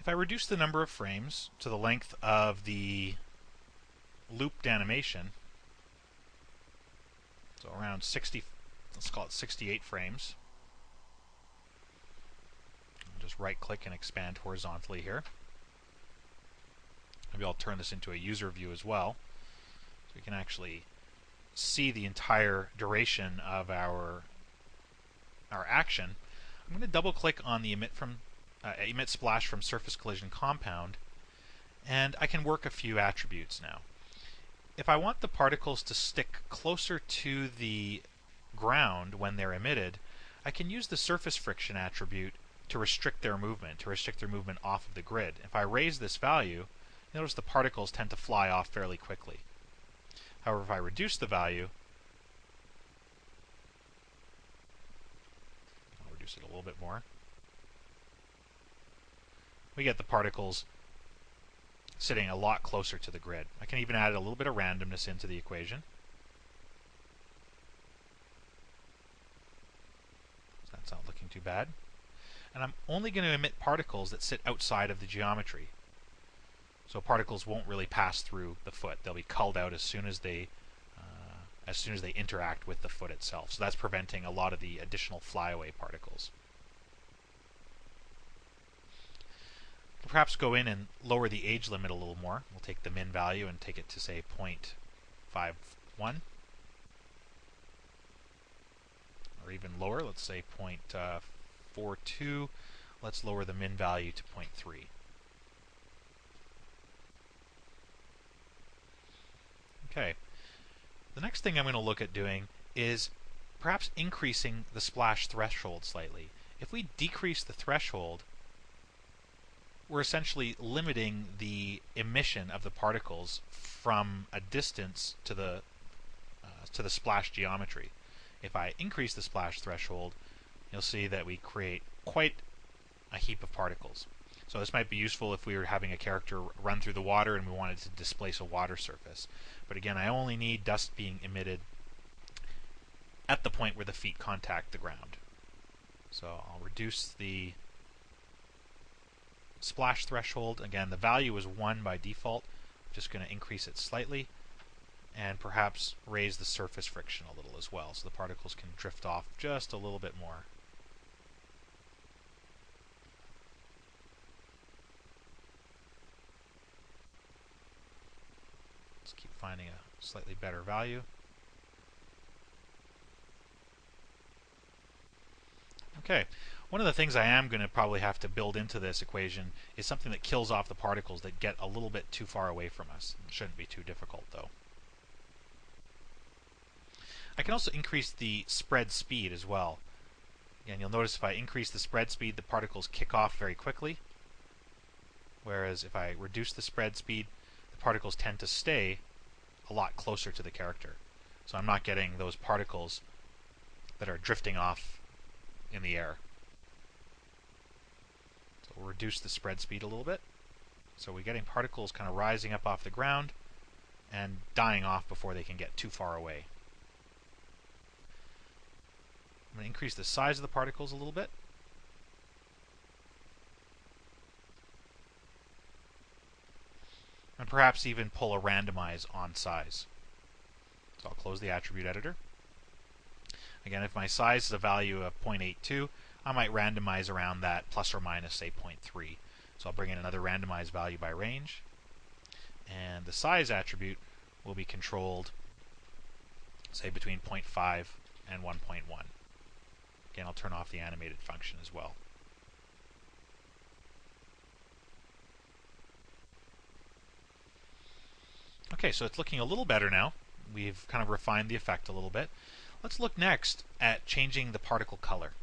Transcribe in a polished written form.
If I reduce the number of frames to the length of the looped animation, so around 60, let's call it 68 frames. I'll just right-click and expand horizontally here. Maybe I'll turn this into a user view as well, so we can actually see the entire duration of our action. I'm going to double-click on the emit splash from surface collision compound, and I can work a few attributes now. If I want the particles to stick closer to the ground when they're emitted, I can use the surface friction attribute to restrict their movement off of the grid. If I raise this value, notice the particles tend to fly off fairly quickly. However, if I reduce the value, I'll reduce it a little bit more, we get the particles sitting a lot closer to the grid. I can even add a little bit of randomness into the equation. So that's not looking too bad. And I'm only going to emit particles that sit outside of the geometry. So particles won't really pass through the foot. They'll be culled out as soon as they interact with the foot itself. So that's preventing a lot of the additional flyaway particles. We'll perhaps go in and lower the age limit a little more. We'll take the min value and take it to, say, 0.51. Or even lower, let's say 0.42. Let's lower the min value to 0.3. Okay. The next thing I'm going to look at doing is perhaps increasing the splash threshold slightly. If we decrease the threshold, we're essentially limiting the emission of the particles from a distance to the splash geometry. If I increase the splash threshold, you'll see that we create quite a heap of particles. So this might be useful if we were having a character run through the water and we wanted to displace a water surface. But again, I only need dust being emitted at the point where the feet contact the ground. So I'll reduce the splash threshold. Again, the value is 1 by default. I'm just going to increase it slightly and perhaps raise the surface friction a little as well so the particles can drift off just a little bit more. Let's keep finding a slightly better value. Okay, one of the things I am going to probably have to build into this equation is something that kills off the particles that get a little bit too far away from us. It shouldn't be too difficult, though. I can also increase the spread speed as well. Again, you'll notice if I increase the spread speed, the particles kick off very quickly. Whereas if I reduce the spread speed, the particles tend to stay a lot closer to the character. So I'm not getting those particles that are drifting off in the air. So we'll reduce the spread speed a little bit. So we're getting particles kind of rising up off the ground and dying off before they can get too far away. I'm going to increase the size of the particles a little bit. And perhaps even pull a randomize on size. So I'll close the attribute editor. Again, if my size is a value of 0.82, I might randomize around that plus or minus, say, 0.3. So I'll bring in another randomized value by range. And the size attribute will be controlled, say, between 0.5 and 1.1. Again, I'll turn off the animated function as well. Okay, so it's looking a little better now. We've kind of refined the effect a little bit. Let's look next at changing the particle color.